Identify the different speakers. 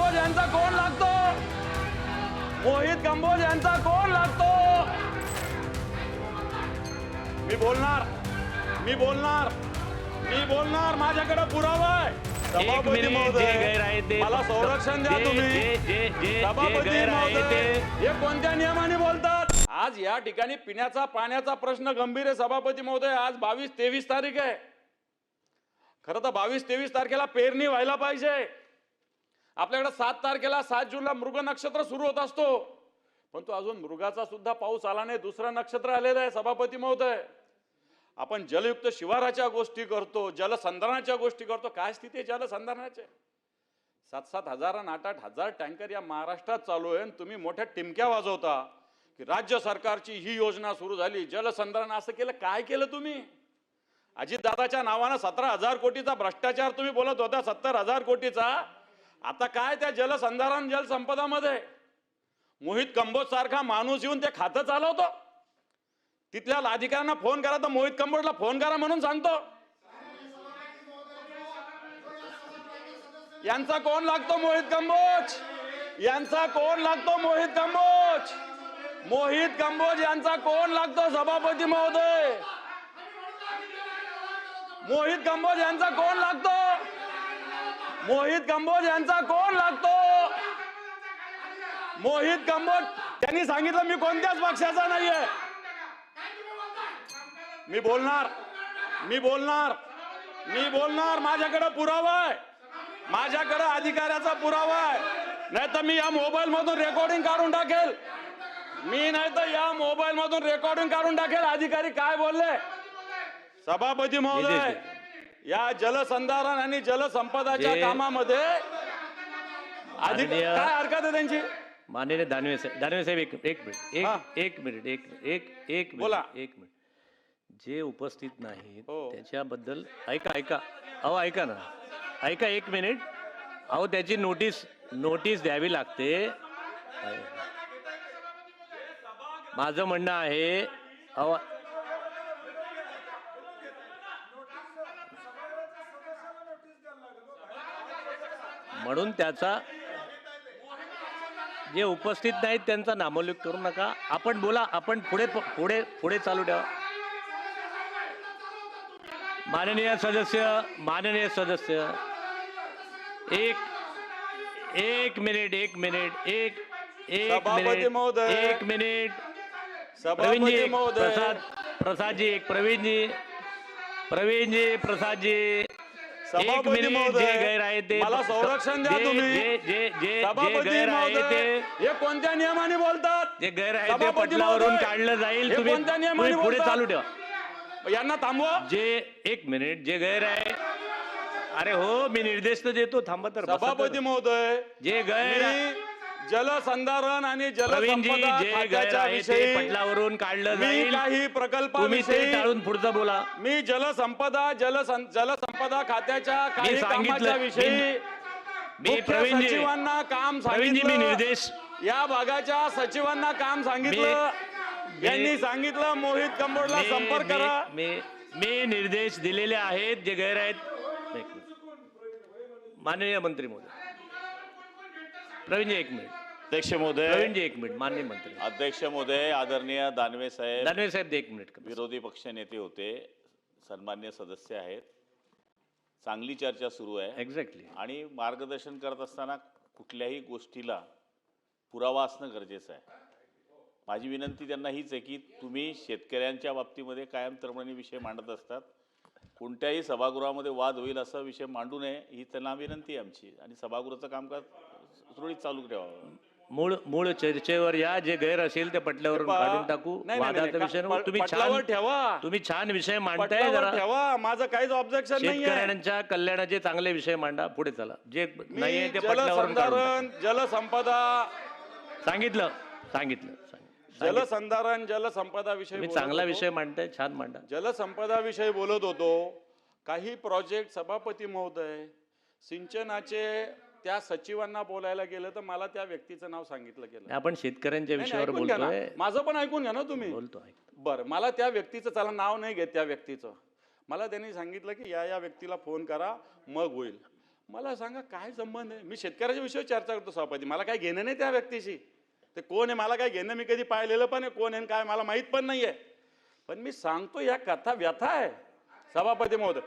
Speaker 1: कंबोज यांचा कोण लागतो? मोहित कंबोज यांचा कोण लागतो? मी बोलणार माझ्याकडे पुरावा आहे. सभापती महोदय, मला संरक्षण द्या तुम्ही. सभापती महोदय, हे कोणत्या नियमाने बोलतात? आज या ठिकाणी पिण्याचा पाण्याचा प्रश्न गंभीर आहे सभापती महोदय. आज 22-23 तारीख आहे. खरं तर 22-23 तारखेला पेरणी व्हायला पाहिजे. आपल्याकडे 7 तारखेला 7 जूनला मृग नक्षत्र सुरू होत असतो, पण तो अजून मृगाचा सुद्धा पाऊस आला नाही. दुसरं नक्षत्र आलेलं आहे सभापती महोदय. आपण जलयुक्त शिवाराच्या गोष्टी करतो, जलसंधारणाच्या गोष्टी करतो. काय स्थिती आहे जलसंधारणाची? 7-7 हजार आणि 8-8 हजार टँकर या महाराष्ट्रात चालू आहे. तुम्ही मोठ्या टिमक्या वाजवता की राज्य सरकारची ही योजना सुरू झाली, जलसंधारण असं केलं. काय केलं तुम्ही? अजितदादाच्या नावानं 17,000 कोटीचा भ्रष्टाचार तुम्ही बोलत होता, 70,000 कोटीचा. आता काय त्या जलसंधारण जलसंपदामध्ये मोहित कंबोज सारखा माणूस येऊन ते खातं चालवतो. तिथल्या अधिकाऱ्यांना फोन करा तर मोहित कंबोजला फोन करा म्हणून सांगतो. यांचा कोण लागतो? मोहित कंबोज यांचा कोण लागतो? मोहित कंबोज यांचा कोण लागतो? सभापती महोदय, मोहित कंबोज यांचा कोण लागतो? मोहित कंबोज यांचा कोण लागतो? मोहित कंबोज त्यांनी सांगितलं मी कोणत्याच पक्षाचा नाहीये. मी बोलणार माझ्याकडे पुरावा आहे. माझ्याकडे अधिकाऱ्याचा पुरावा आहे. नाही तर मी या मोबाईल मधून रेकॉर्डिंग काढून टाकेल. अधिकारी काय बोलले? सभापती महोदय, या जलसंधारण आणि जलसंपदाच्या कामामध्ये काय हरकत आहे त्यांची?
Speaker 2: माननीय दानवे साहेब एक मिनिट
Speaker 1: बोला.
Speaker 2: जे उपस्थित नाहीत त्याच्याबद्दल ऐका एक मिनिट. अहो त्याची नोटीस द्यावी लागते. माझं म्हणणं आहे अहो म्हणून त्याचा जे उपस्थित नाहीत त्यांचा नामोल्लेख करू नका. आपण बोला, आपण पुढे चालू ठेवा. माननीय सदस्य एक मिनिट प्रसादजी एक मिनिट. जे गैर आहे ते
Speaker 1: मला संरक्षण द्या तुम्ही.
Speaker 2: जे गैर आहे ते
Speaker 1: हे कोणत्या नियमाने बोलतात?
Speaker 2: जे गैर आहे ते पटलावरून काढलं जाईल. तुम्ही पुढे चालू ठेवा.
Speaker 1: यांना थांबवा.
Speaker 2: एक मिनिट. जे गैर आहे, अरे हो मी निर्देश तर देतो, थांबा तर.
Speaker 1: सभापती महोदय,
Speaker 2: जे गैर
Speaker 1: जलसंधारण आणि जलसंपदा खात्याच्या विषयी
Speaker 2: पटलावरून काढलं जाईल.
Speaker 1: काही प्रकल्पाविषयी
Speaker 2: टाळून पुढचं बोला.
Speaker 1: मी जलसंपदा खात्याच्या काही कामाच्या विषयी सचिवांना काम सांगितलं.
Speaker 2: मी निर्देश
Speaker 1: या भागाच्या सचिवांना काम सांगितलं. यांनी सांगितलं मोहित कंबोजला संपर्क करा.
Speaker 2: मी निर्देश दिलेले आहेत. जे गैर आहेत, माननीय मंत्री महोदय, प्रवीणजी एक मिनिट.
Speaker 3: अध्यक्ष महोदय,
Speaker 2: प्रवीणजी एक मिनिट. माननीय मंत्री.
Speaker 3: अध्यक्ष महोदय, आदरणीय दानवे साहेब
Speaker 2: एक मिनिट.
Speaker 3: विरोधी पक्ष नेते होते, सन्मान्य सदस्य आहेत. चांगली चर्चा सुरू आहे.
Speaker 2: एक्झॅक्टली.
Speaker 3: आणि मार्गदर्शन करत असताना कुठल्याही गोष्टीला पुरावा असणं गरजेचं आहे. माझी विनंती त्यांना हीच आहे की तुम्ही शेतकऱ्यांच्या बाबतीमध्ये कायम तरुणाई विषय मांडत असतात. कोणत्याही सभागृहामध्ये वाद होईल असा विषय मांडू नये ही त्यांना विनंती आहे आमची. आणि सभागृहाचं कामकाज सुरळीत चालू ठेवावं.
Speaker 2: मूळ चर्चेवर या. जे गैर असेल ते पटल्यावरून काढून टाकू. वादाचा विषय तुम्ही छान विषय मांडताय. जरा
Speaker 1: माझं काहीच ऑब्जेक्शन नाही.
Speaker 2: शेतकऱ्यांच्या कल्याणाचे चांगले विषय मांडा. पुढे चला. जे नाहीये ते पटल्यावरून
Speaker 1: जलसंधारण जलसंपदा
Speaker 2: सांगितलं.
Speaker 1: जलसंधारण जलसंपदा विषयी
Speaker 2: तुम्ही चांगला विषय मांडताय, छान मांडा.
Speaker 1: जलसंपदा विषयी बोलत होतो. काही प्रोजेक्ट सभापती महोदय सिंचनाचे त्या सचिवांना बोलायला गेलं तर मला त्या व्यक्तीचं नाव सांगितलं गेलं.
Speaker 2: आपण शेतकऱ्यांच्या विषयावर बोलतोय.
Speaker 1: माझं पण ऐकून घ्या ना तुम्ही.
Speaker 2: बोलतो.
Speaker 1: बरं, मला त्या व्यक्तीचं, चला नाव नाही घेत त्या व्यक्तीचं, मला त्यांनी सांगितलं की या व्यक्तीला फोन करा मग होईल. मला सांगा काय संबंध आहे? मी शेतकऱ्याच्या विषयावर चर्चा करतो सभापती, मला काय घेणं नाही त्या व्यक्तीशी. ते कोण आहे मला काय घेणं, मी कधी पाहिलेलं पण आहे, कोण आहे काय मला माहित पण नाहीये. पण मी सांगतो या कथा व्यथा आहे सभापती महोदय.